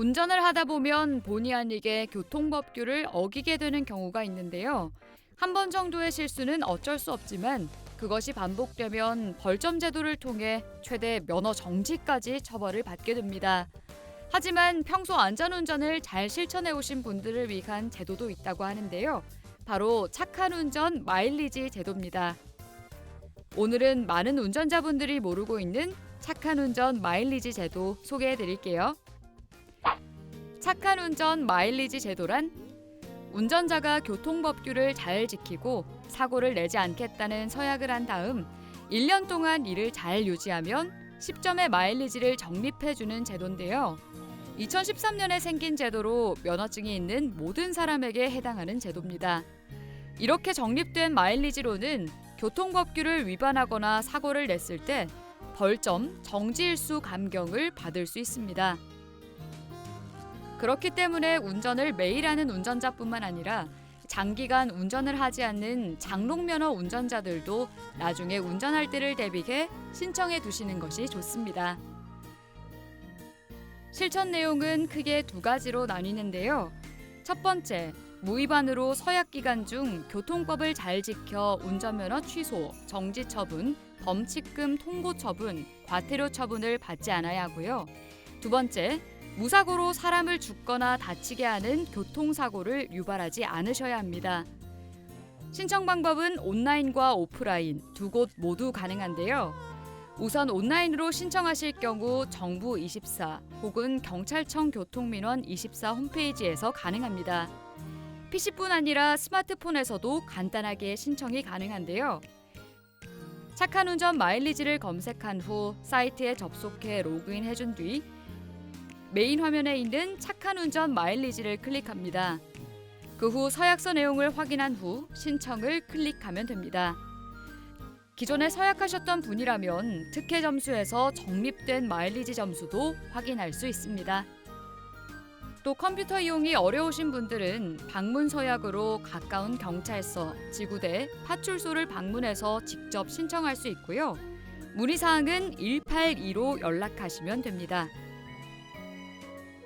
운전을 하다 보면 본의 아니게 교통법규를 어기게 되는 경우가 있는데요. 한 번 정도의 실수는 어쩔 수 없지만 그것이 반복되면 벌점 제도를 통해 최대 면허 정지까지 처벌을 받게 됩니다. 하지만 평소 안전운전을 잘 실천해 오신 분들을 위한 제도도 있다고 하는데요. 바로 착한 운전 마일리지 제도입니다. 오늘은 많은 운전자분들이 모르고 있는 착한 운전 마일리지 제도 소개해 드릴게요. 착한 운전 마일리지 제도란 운전자가 교통법규를 잘 지키고 사고를 내지 않겠다는 서약을 한 다음 1년 동안 이를 잘 유지하면 10점의 마일리지를 적립해주는 제도인데요. 2013년에 생긴 제도로 면허증이 있는 모든 사람에게 해당하는 제도입니다. 이렇게 적립된 마일리지로는 교통법규를 위반하거나 사고를 냈을 때 벌점, 정지일수 감경을 받을 수 있습니다. 그렇기 때문에 운전을 매일 하는 운전자뿐만 아니라 장기간 운전을 하지 않는 장롱면허 운전자들도 나중에 운전할 때를 대비해 신청해 두시는 것이 좋습니다. 실천 내용은 크게 두 가지로 나뉘는데요. 첫 번째, 무위반으로 서약 기간 중 교통법을 잘 지켜 운전면허 취소, 정지 처분, 범칙금 통고 처분, 과태료 처분을 받지 않아야 하고요. 두 번째, 무사고로 사람을 죽거나 다치게 하는 교통사고를 유발하지 않으셔야 합니다. 신청 방법은 온라인과 오프라인 두 곳 모두 가능한데요. 우선 온라인으로 신청하실 경우 정부24 혹은 경찰청 교통민원24 홈페이지에서 가능합니다. PC뿐 아니라 스마트폰에서도 간단하게 신청이 가능한데요. 착한 운전 마일리지를 검색한 후 사이트에 접속해 로그인해준 뒤 메인 화면에 있는 착한 운전 마일리지를 클릭합니다. 그 후 서약서 내용을 확인한 후 신청을 클릭하면 됩니다. 기존에 서약하셨던 분이라면 특혜 점수에서 적립된 마일리지 점수도 확인할 수 있습니다. 또 컴퓨터 이용이 어려우신 분들은 방문 서약으로 가까운 경찰서, 지구대, 파출소를 방문해서 직접 신청할 수 있고요. 문의사항은 182로 연락하시면 됩니다.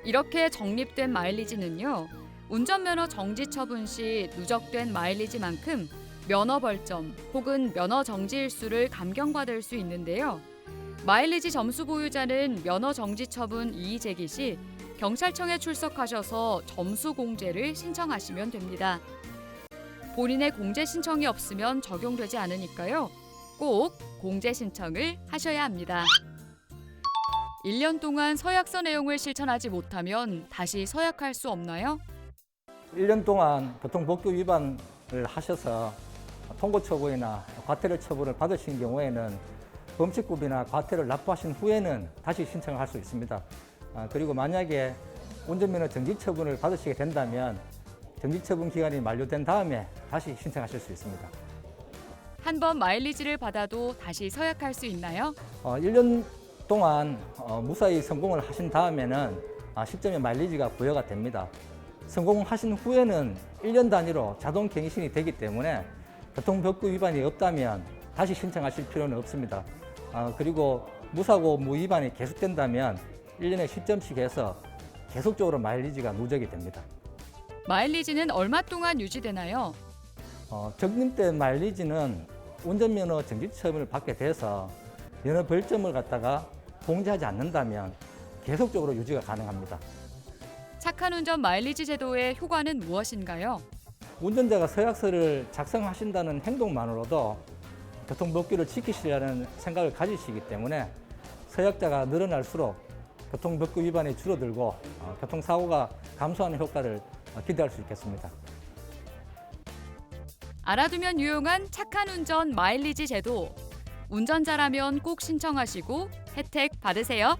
이렇게 적립된 마일리지는요, 운전면허 정지 처분 시 누적된 마일리지만큼 면허 벌점 혹은 면허 정지일수를 감경받을 수 있는데요. 마일리지 점수 보유자는 면허 정지 처분 이의 제기 시 경찰청에 출석하셔서 점수 공제를 신청하시면 됩니다. 본인의 공제 신청이 없으면 적용되지 않으니까요. 꼭 공제 신청을 하셔야 합니다. 1년 동안 서약서 내용을 실천하지 못하면 다시 서약할 수 없나요? 1년 동안 교통법규 위반을 하셔서 통고 처분이나 과태료 처분을 받으신 경우에는 범칙금이나 과태료를 납부하신 후에는 다시 신청을 할 수 있습니다. 그리고 만약에 운전면허 정지 처분을 받으시게 된다면 정지 처분 기간이 만료된 다음에 다시 신청하실 수 있습니다. 한 번 마일리지를 받아도 다시 서약할 수 있나요? 1년 동안 무사히 성공을 하신 다음에는 10점의 마일리지가 부여가 됩니다. 성공하신 후에는 1년 단위로 자동 갱신이 되기 때문에 교통법규 위반이 없다면 다시 신청하실 필요는 없습니다. 그리고 무사고 무위반이 계속된다면 1년에 10점씩 해서 계속적으로 마일리지가 누적이 됩니다. 마일리지는 얼마 동안 유지되나요? 적립된 마일리지는 운전면허 정지 처분을 받게 돼서 면허 벌점을 갖다가 공제하지 않는다면 계속적으로 유지가 가능합니다. 착한 운전 마일리지 제도의 효과는 무엇인가요? 운전자가 서약서를 작성하신다는 행동만으로도 교통법규를 지키시려는 생각을 가지시기 때문에 서약자가 늘어날수록 교통법규 위반이 줄어들고 교통사고가 감소하는 효과를 기대할 수 있겠습니다. 알아두면 유용한 착한 운전 마일리지 제도. 운전자라면 꼭 신청하시고 혜택 받으세요.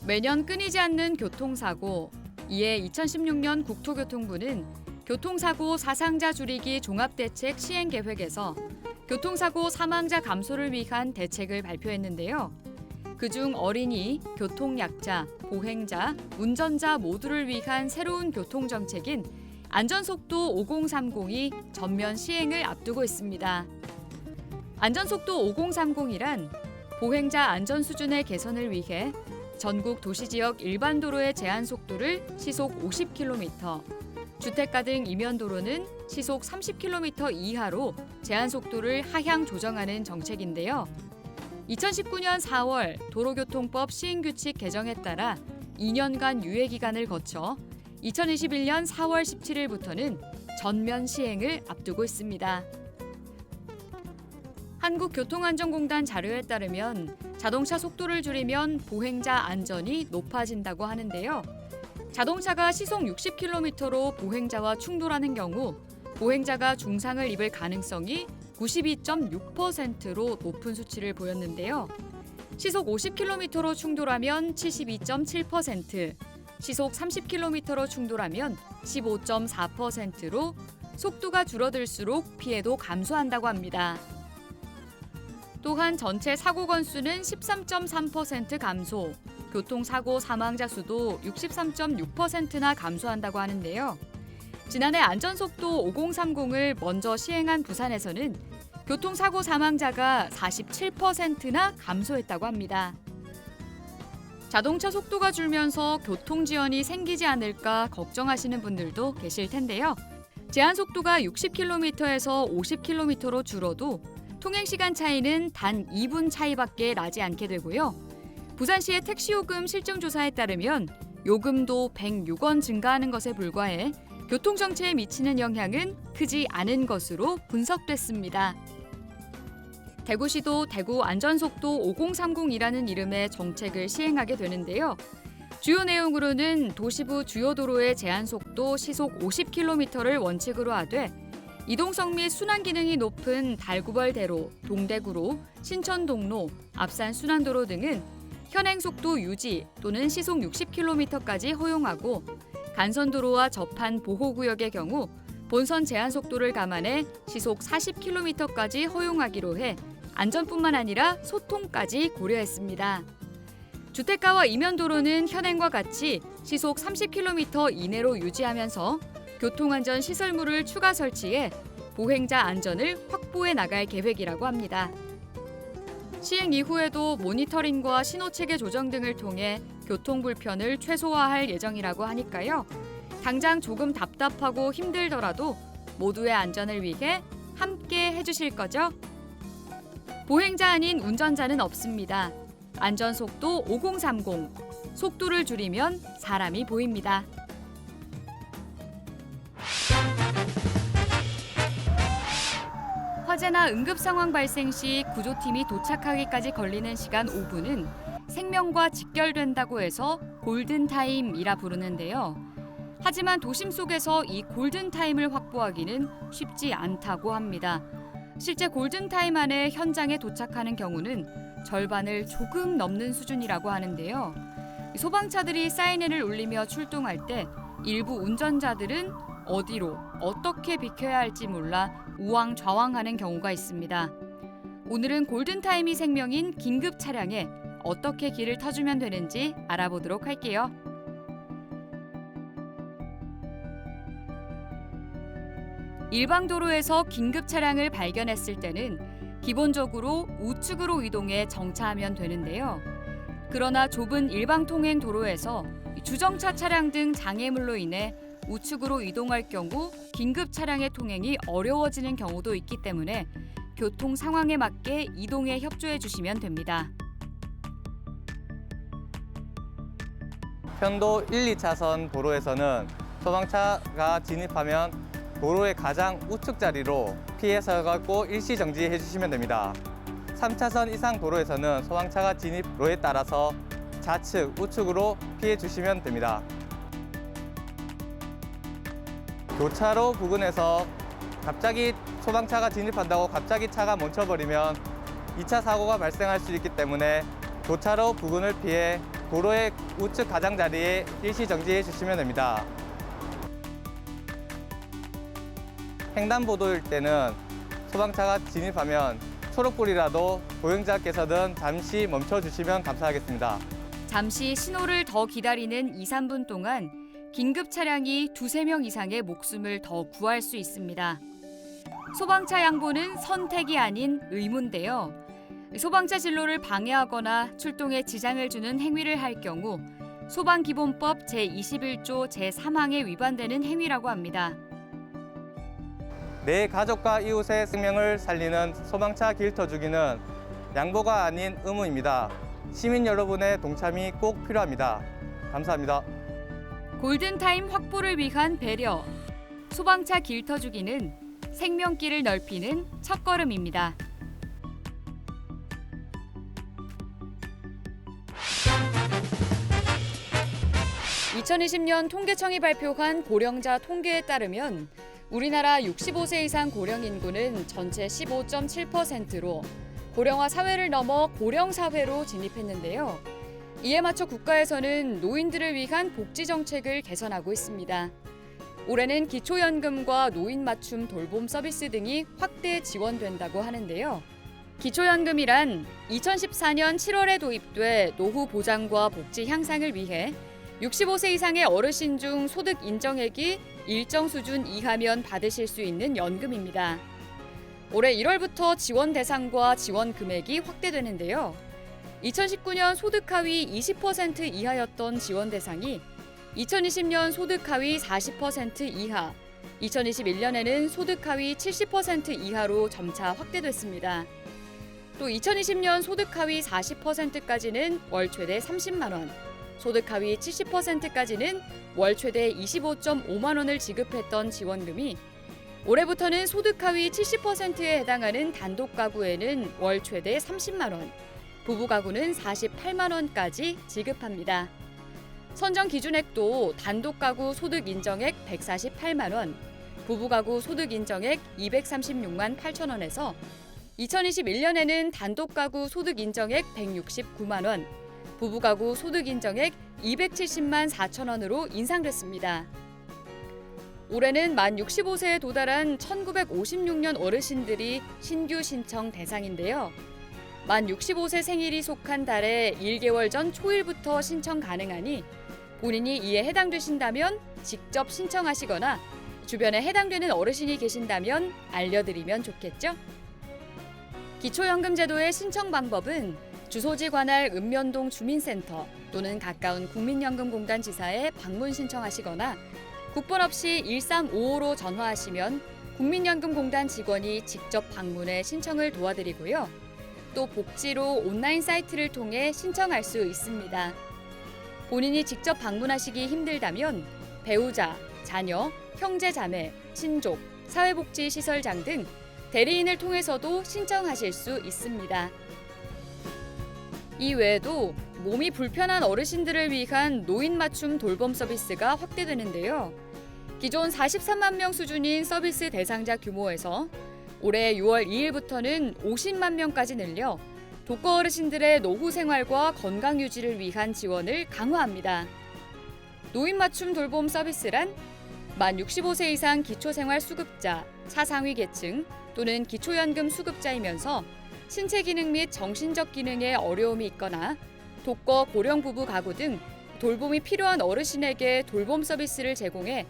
매년 끊이지 않는 교통사고. 이에 2016년 국토교통부는 교통사고 사상자 줄이기 종합대책 시행계획에서 교통사고 사망자 감소를 위한 대책을 발표했는데요. 그중 어린이, 교통약자, 보행자, 운전자 모두를 위한 새로운 교통정책인 안전속도 5030이 전면 시행을 앞두고 있습니다. 안전속도 5030이란 보행자 안전 수준의 개선을 위해 전국 도시지역 일반 도로의 제한 속도를 시속 50km, 주택가 등 이면 도로는 시속 30km 이하로 제한 속도를 하향 조정하는 정책인데요. 2019년 4월 도로교통법 시행규칙 개정에 따라 2년간 유예 기간을 거쳐 2021년 4월 17일부터는 전면 시행을 앞두고 있습니다. 한국교통안전공단 자료에 따르면 자동차 속도를 줄이면 보행자 안전이 높아진다고 하는데요. 자동차가 시속 60km로 보행자와 충돌하는 경우 보행자가 중상을 입을 가능성이 92.6%로 높은 수치를 보였는데요. 시속 50km로 충돌하면 72.7%, 시속 30km로 충돌하면 15.4%로 속도가 줄어들수록 피해도 감소한다고 합니다. 또한 전체 사고 건수는 13.3% 감소, 교통사고 사망자 수도 63.6%나 감소한다고 하는데요. 지난해 안전속도 5030을 먼저 시행한 부산에서는 교통사고 사망자가 47%나 감소했다고 합니다. 자동차 속도가 줄면서 교통지연이 생기지 않을까 걱정하시는 분들도 계실 텐데요. 제한 속도가 60km에서 50km로 줄어도 통행시간 차이는 단 2분 차이밖에 나지 않게 되고요. 부산시의 택시요금 실증조사에 따르면 요금도 106원 증가하는 것에 불과해 교통정체에 미치는 영향은 크지 않은 것으로 분석됐습니다. 대구시도 대구 안전속도 5030이라는 이름의 정책을 시행하게 되는데요. 주요 내용으로는 도시부 주요 도로의 제한속도 시속 50km를 원칙으로 하되 이동성 및 순환 기능이 높은 달구벌대로, 동대구로, 신천동로, 앞산 순환도로 등은 현행 속도 유지 또는 시속 60km까지 허용하고 간선도로와 접한 보호구역의 경우 본선 제한 속도를 감안해 시속 40km까지 허용하기로 해 안전뿐만 아니라 소통까지 고려했습니다. 주택가와 이면도로는 현행과 같이 시속 30km 이내로 유지하면서 교통안전 시설물을 추가 설치해 보행자 안전을 확보해 나갈 계획이라고 합니다. 시행 이후에도 모니터링과 신호체계 조정 등을 통해 교통 불편을 최소화할 예정이라고 하니까요. 당장 조금 답답하고 힘들더라도 모두의 안전을 위해 함께 해주실 거죠? 보행자 아닌 운전자는 없습니다. 안전속도 5030, 속도를 줄이면 사람이 보입니다. 화재나 응급 상황 발생 시 구조팀이 도착하기까지 걸리는 시간 5분은 생명과 직결된다고 해서 골든타임이라 부르는데요. 하지만 도심 속에서 이 골든타임을 확보하기는 쉽지 않다고 합니다. 실제 골든타임 안에 현장에 도착하는 경우는 절반을 조금 넘는 수준이라고 하는데요. 소방차들이 사이렌을 울리며 출동할 때 일부 운전자들은 어디로 어떻게 비켜야 할지 몰라 우왕좌왕하는 경우가 있습니다. 오늘은 골든타임이 생명인 긴급 차량에 어떻게 길을 터주면 되는지 알아보도록 할게요. 일방 도로에서 긴급 차량을 발견했을 때는 기본적으로 우측으로 이동해 정차하면 되는데요. 그러나 좁은 일방 통행 도로에서 주정차 차량 등 장애물로 인해 우측으로 이동할 경우 긴급 차량의 통행이 어려워지는 경우도 있기 때문에 교통 상황에 맞게 이동에 협조해 주시면 됩니다. 편도 1, 2차선 도로에서는 소방차가 진입하면 도로의 가장 우측 자리로 피해 서갖고 일시 정지해 주시면 됩니다. 3차선 이상 도로에서는 소방차가 진입로에 따라서 좌측, 우측으로 피해 주시면 됩니다. 교차로 부근에서 갑자기 소방차가 진입한다고 갑자기 차가 멈춰버리면 2차 사고가 발생할 수 있기 때문에 교차로 부근을 피해 도로의 우측 가장자리에 일시 정지해 주시면 됩니다. 횡단보도일 때는 소방차가 진입하면 초록불이라도 보행자께서는 잠시 멈춰주시면 감사하겠습니다. 잠시 신호를 더 기다리는 2, 3분 동안 긴급 차량이 2~3명 이상의 목숨을 더 구할 수 있습니다. 소방차 양보는 선택이 아닌 의무인데요. 소방차 진로를 방해하거나 출동에 지장을 주는 행위를 할 경우 소방기본법 제21조 제3항에 위반되는 행위라고 합니다. 내 가족과 이웃의 생명을 살리는 소방차 길터주기는 양보가 아닌 의무입니다. 시민 여러분의 동참이 꼭 필요합니다. 감사합니다. 골든타임 확보를 위한 배려. 소방차 길터주기는 생명길을 넓히는 첫걸음입니다. 2020년 통계청이 발표한 고령자 통계에 따르면 우리나라 65세 이상 고령 인구는 전체 15.7%로 고령화 사회를 넘어 고령 사회로 진입했는데요. 이에 맞춰 국가에서는 노인들을 위한 복지 정책을 개선하고 있습니다. 올해는 기초연금과 노인 맞춤 돌봄 서비스 등이 확대 지원된다고 하는데요. 기초연금이란 2014년 7월에 도입돼 노후 보장과 복지 향상을 위해 65세 이상의 어르신 중 소득 인정액이 일정 수준 이하면 받으실 수 있는 연금입니다. 올해 1월부터 지원 대상과 지원 금액이 확대되는데요. 2019년 소득 하위 20% 이하였던 지원 대상이 2020년 소득 하위 40% 이하, 2021년에는 소득 하위 70% 이하로 점차 확대됐습니다. 또 2020년 소득 하위 40%까지는 월 최대 30만 원, 소득 하위 70%까지는 월 최대 25.5만 원을 지급했던 지원금이 올해부터는 소득 하위 70%에 해당하는 단독 가구에는 월 최대 30만 원, 부부 가구는 48만 원까지 지급합니다. 선정 기준액도 단독 가구 소득 인정액 148만 원, 부부 가구 소득 인정액 236만 8천 원에서 2021년에는 단독 가구 소득 인정액 169만 원, 부부 가구 소득 인정액 270만 4천 원으로 인상됐습니다. 올해는 만 65세에 도달한 1956년 어르신들이 신규 신청 대상인데요. 만 65세 생일이 속한 달에 1개월 전 초일부터 신청 가능하니 본인이 이에 해당되신다면 직접 신청하시거나 주변에 해당되는 어르신이 계신다면 알려드리면 좋겠죠? 기초연금 제도의 신청 방법은 주소지 관할 읍면동 주민센터 또는 가까운 국민연금공단 지사에 방문 신청하시거나 국번 없이 1355로 전화하시면 국민연금공단 직원이 직접 방문해 신청을 도와드리고요. 또 복지로 온라인 사이트를 통해 신청할 수 있습니다. 본인이 직접 방문하시기 힘들다면 배우자, 자녀, 형제 자매, 친족, 사회복지시설장 등 대리인을 통해서도 신청하실 수 있습니다. 이 외에도 몸이 불편한 어르신들을 위한 노인 맞춤 돌봄 서비스가 확대되는데요. 기존 43만 명 수준인 서비스 대상자 규모에서 올해 6월 2일부터는 50만 명까지 늘려 독거 어르신들의 노후 생활과 건강 유지를 위한 지원을 강화합니다. 노인 맞춤 돌봄 서비스란 만 65세 이상 기초생활 수급자, 차상위 계층 또는 기초연금 수급자이면서 신체 기능 및 정신적 기능에 어려움이 있거나 독거 고령 부부 가구 등 돌봄이 필요한 어르신에게 돌봄 서비스를 제공해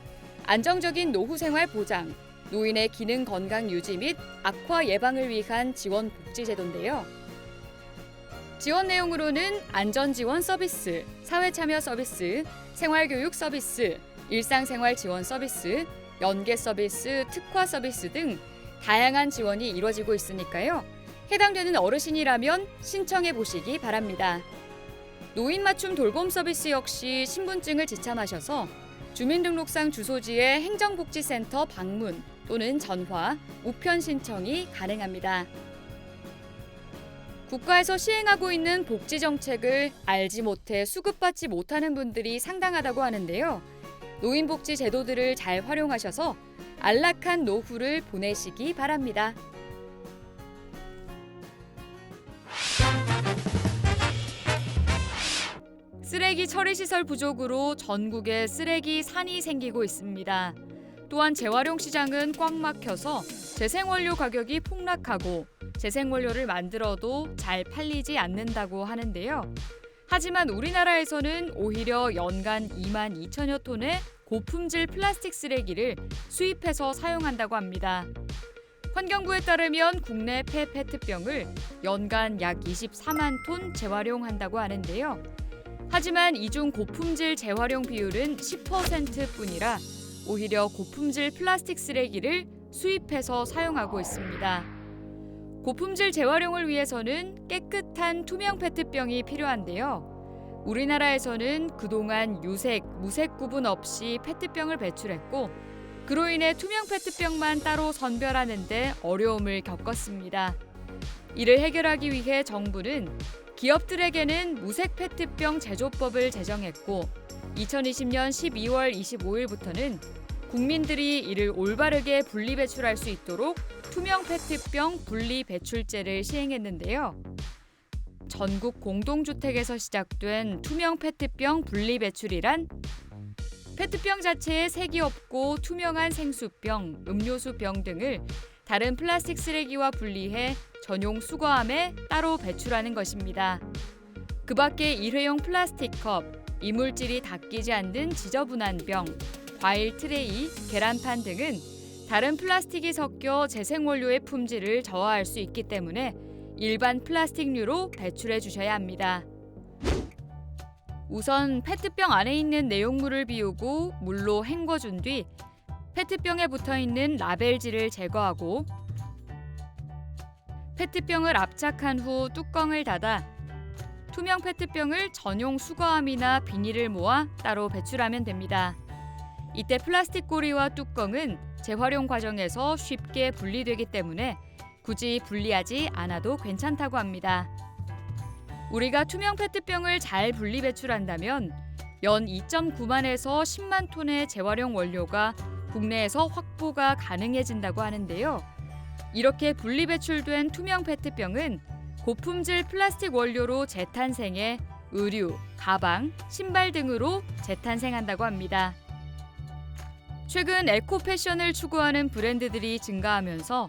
안정적인 노후 생활 보장, 노인의 기능 건강 유지 및 악화 예방을 위한 지원 복지 제도인데요. 지원 내용으로는 안전 지원 서비스, 사회 참여 서비스, 생활교육 서비스, 일상생활 지원 서비스, 연계 서비스, 특화 서비스 등 다양한 지원이 이루어지고 있으니까요. 해당되는 어르신이라면 신청해 보시기 바랍니다. 노인 맞춤 돌봄 서비스 역시 신분증을 지참하셔서 주민등록상 주소지의 행정복지센터 방문 또는 전화, 우편 신청이 가능합니다. 국가에서 시행하고 있는 복지 정책을 알지 못해 수급받지 못하는 분들이 상당하다고 하는데요. 노인복지 제도들을 잘 활용하셔서 안락한 노후를 보내시기 바랍니다. 쓰레기 처리시설 부족으로 전국에 쓰레기 산이 생기고 있습니다. 또한 재활용 시장은 꽉 막혀서 재생원료 가격이 폭락하고 재생원료를 만들어도 잘 팔리지 않는다고 하는데요. 하지만 우리나라에서는 오히려 연간 2만 2천여 톤의 고품질 플라스틱 쓰레기를 수입해서 사용한다고 합니다. 환경부에 따르면 국내 폐페트병을 연간 약 24만 톤 재활용한다고 하는데요. 하지만 이중 고품질 재활용 비율은 10%뿐이라 오히려 고품질 플라스틱 쓰레기를 수입해서 사용하고 있습니다. 고품질 재활용을 위해서는 깨끗한 투명 페트병이 필요한데요. 우리나라에서는 그동안 유색, 무색 구분 없이 페트병을 배출했고 그로 인해 투명 페트병만 따로 선별하는 데 어려움을 겪었습니다. 이를 해결하기 위해 정부는 기업들에게는 무색 페트병 제조법을 제정했고 2020년 12월 25일부터는 국민들이 이를 올바르게 분리 배출할 수 있도록 투명 페트병 분리 배출제를 시행했는데요. 전국 공동주택에서 시작된 투명 페트병 분리 배출이란 페트병 자체에 색이 없고 투명한 생수병, 음료수병 등을 다른 플라스틱 쓰레기와 분리해 전용 수거함에 따로 배출하는 것입니다. 그 밖에 일회용 플라스틱 컵, 이물질이 닦이지 않는 지저분한 병, 과일 트레이, 계란판 등은 다른 플라스틱이 섞여 재생원료의 품질을 저하할 수 있기 때문에 일반 플라스틱류로 배출해 주셔야 합니다. 우선 페트병 안에 있는 내용물을 비우고 물로 헹궈준 뒤 페트병에 붙어있는 라벨지를 제거하고 페트병을 압착한 후 뚜껑을 닫아 투명 페트병을 전용 수거함이나 비닐을 모아 따로 배출하면 됩니다. 이때 플라스틱 고리와 뚜껑은 재활용 과정에서 쉽게 분리되기 때문에 굳이 분리하지 않아도 괜찮다고 합니다. 우리가 투명 페트병을 잘 분리 배출한다면 연 2.9만에서 10만 톤의 재활용 원료가 국내에서 확보가 가능해진다고 하는데요. 이렇게 분리 배출된 투명 페트병은 고품질 플라스틱 원료로 재탄생해 의류, 가방, 신발 등으로 재탄생한다고 합니다. 최근 에코 패션을 추구하는 브랜드들이 증가하면서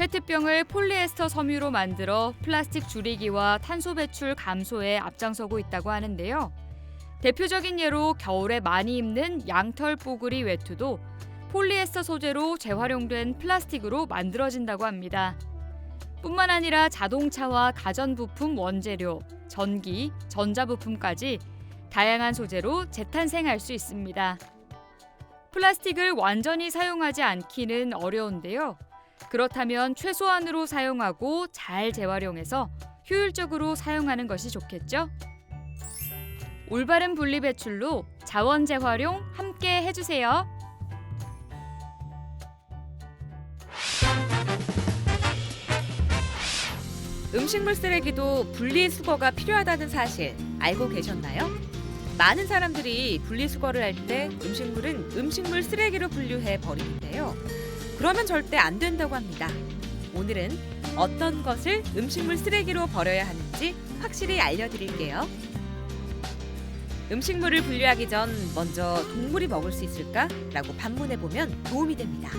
페트병을 폴리에스터 섬유로 만들어 플라스틱 줄이기와 탄소 배출 감소에 앞장서고 있다고 하는데요. 대표적인 예로 겨울에 많이 입는 양털 뽀글이 외투도 폴리에스터 소재로 재활용된 플라스틱으로 만들어진다고 합니다. 뿐만 아니라 자동차와 가전부품 원재료, 전기, 전자부품까지 다양한 소재로 재탄생할 수 있습니다. 플라스틱을 완전히 사용하지 않기는 어려운데요. 그렇다면 최소한으로 사용하고 잘 재활용해서 효율적으로 사용하는 것이 좋겠죠? 올바른 분리 배출로 자원 재활용 함께 해주세요. 음식물 쓰레기도 분리수거가 필요하다는 사실 알고 계셨나요? 많은 사람들이 분리수거를 할 때 음식물은 음식물 쓰레기로 분류해 버리는데요. 그러면 절대 안 된다고 합니다. 오늘은 어떤 것을 음식물 쓰레기로 버려야 하는지 확실히 알려드릴게요. 음식물을 분류하기 전 먼저 동물이 먹을 수 있을까? 라고 반문해보면 도움이 됩니다.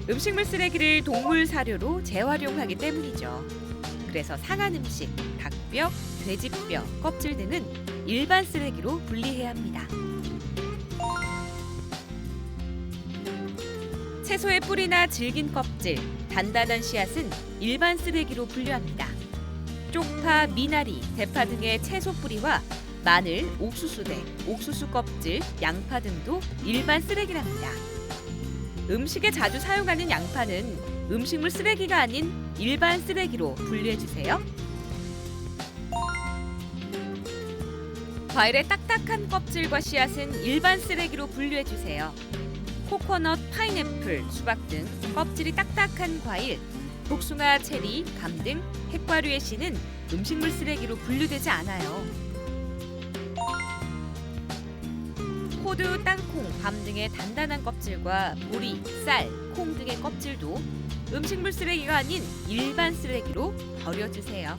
음식물 쓰레기를 동물 사료로 재활용하기 때문이죠. 그래서 상한 음식, 닭뼈, 돼지뼈, 껍질 등은 일반 쓰레기로 분리해야 합니다. 채소의 뿌리나 질긴 껍질, 단단한 씨앗은 일반 쓰레기로 분류합니다. 쪽파, 미나리, 대파 등의 채소 뿌리와 마늘, 옥수수대, 옥수수 껍질, 양파 등도 일반 쓰레기랍니다. 음식에 자주 사용하는 양파는 음식물 쓰레기가 아닌 일반 쓰레기로 분류해주세요. 과일의 딱딱한 껍질과 씨앗은 일반 쓰레기로 분류해주세요. 코코넛, 파인애플, 수박 등 껍질이 딱딱한 과일, 복숭아, 체리, 감 등 핵과류의 씨는 음식물 쓰레기로 분류되지 않아요. 호두, 땅콩, 밤 등의 단단한 껍질과 보리, 쌀, 콩 등의 껍질도 음식물 쓰레기가 아닌 일반 쓰레기로 버려주세요.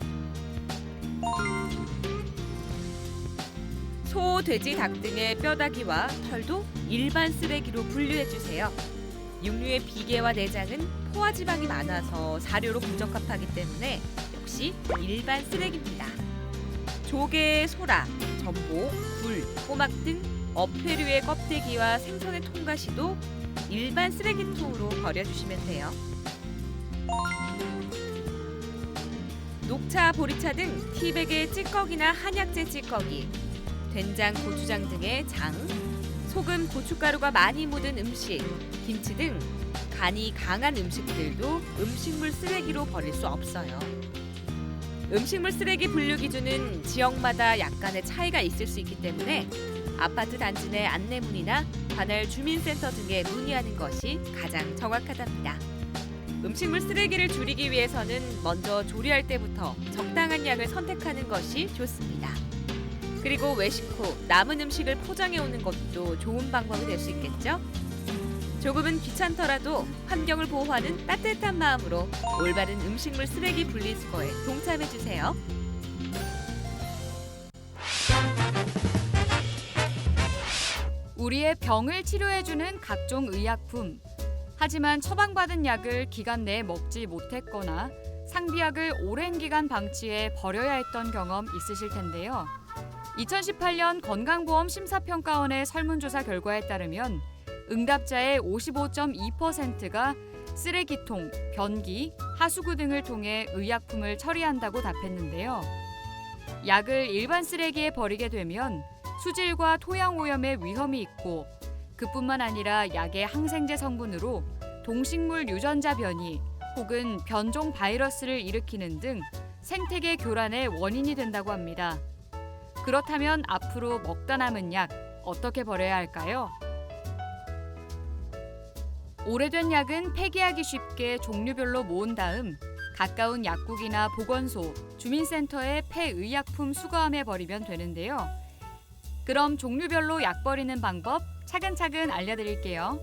소, 돼지, 닭 등의 뼈다귀와 털도 일반 쓰레기로 분류해주세요. 육류의 비계와 내장은 포화지방이 많아서 사료로 부적합하기 때문에 역시 일반 쓰레기입니다. 조개, 소라, 전복, 굴, 꼬막 등 어패류의 껍데기와 생선의 통가시도 일반 쓰레기통으로 버려주시면 돼요. 녹차, 보리차 등 티백의 찌꺼기나 한약재 찌꺼기, 된장, 고추장 등의 장, 소금, 고춧가루가 많이 묻은 음식, 김치 등 간이 강한 음식들도 음식물 쓰레기로 버릴 수 없어요. 음식물 쓰레기 분류 기준은 지역마다 약간의 차이가 있을 수 있기 때문에 아파트 단지 내 안내문이나 관할 주민센터 등에 문의하는 것이 가장 정확하답니다. 음식물 쓰레기를 줄이기 위해서는 먼저 조리할 때부터 적당한 양을 선택하는 것이 좋습니다. 그리고 외식 후 남은 음식을 포장해 오는 것도 좋은 방법이 될 수 있겠죠? 조금은 귀찮더라도 환경을 보호하는 따뜻한 마음으로 올바른 음식물 쓰레기 분리수거에 동참해 주세요. 우리의 병을 치료해주는 각종 의약품. 하지만 처방받은 약을 기간 내에 먹지 못했거나 상비약을 오랜 기간 방치해 버려야 했던 경험 있으실 텐데요. 2018년 건강보험심사평가원의 설문조사 결과에 따르면 응답자의 55.2%가 쓰레기통, 변기, 하수구 등을 통해 의약품을 처리한다고 답했는데요. 약을 일반 쓰레기에 버리게 되면 수질과 토양 오염의 위험이 있고 그뿐만 아니라 약의 항생제 성분으로 동식물 유전자 변이 혹은 변종 바이러스를 일으키는 등 생태계 교란의 원인이 된다고 합니다. 그렇다면 앞으로 먹다 남은 약 어떻게 버려야 할까요? 오래된 약은 폐기하기 쉽게 종류별로 모은 다음 가까운 약국이나 보건소, 주민센터에 폐의약품 수거함에 버리면 되는데요. 그럼 종류별로 약 버리는 방법 차근차근 알려드릴게요.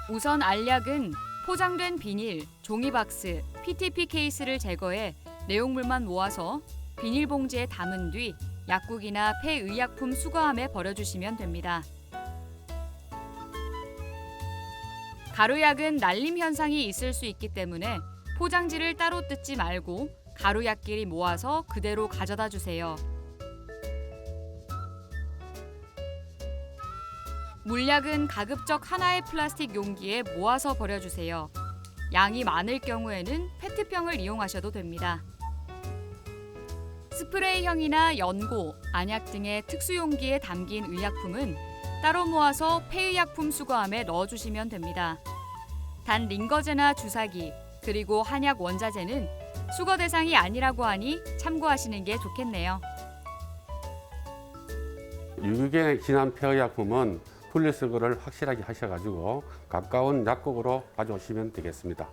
우선 알약은 포장된 비닐, 종이박스, PTP 케이스를 제거해 내용물만 모아서 비닐봉지에 담은 뒤 약국이나 폐의약품 수거함에 버려주시면 됩니다. 가루약은 날림 현상이 있을 수 있기 때문에 포장지를 따로 뜯지 말고 가루약끼리 모아서 그대로 가져다 주세요. 물약은 가급적 하나의 플라스틱 용기에 모아서 버려주세요. 양이 많을 경우에는 페트병을 이용하셔도 됩니다. 스프레이형이나 연고, 안약 등의 특수 용기에 담긴 의약품은 따로 모아서 폐의약품 수거함에 넣어주시면 됩니다. 단 링거제나 주사기, 그리고 한약 원자재는 수거 대상이 아니라고 하니 참고하시는 게 좋겠네요. 유기견에 진한 폐의약품은 분리수거를 확실하게 하셔가지고 가까운 약국으로 가져오시면 되겠습니다.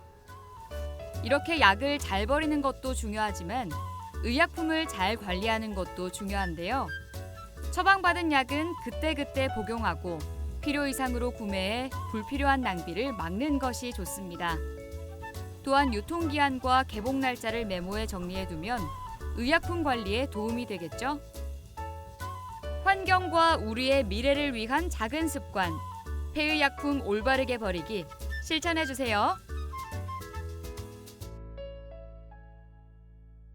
이렇게 약을 잘 버리는 것도 중요하지만 의약품을 잘 관리하는 것도 중요한데요. 처방받은 약은 그때그때 복용하고 필요 이상으로 구매해 불필요한 낭비를 막는 것이 좋습니다. 또한 유통기한과 개봉 날짜를 메모해 정리해두면 의약품 관리에 도움이 되겠죠? 환경과 우리의 미래를 위한 작은 습관, 폐의약품 올바르게 버리기 실천해주세요.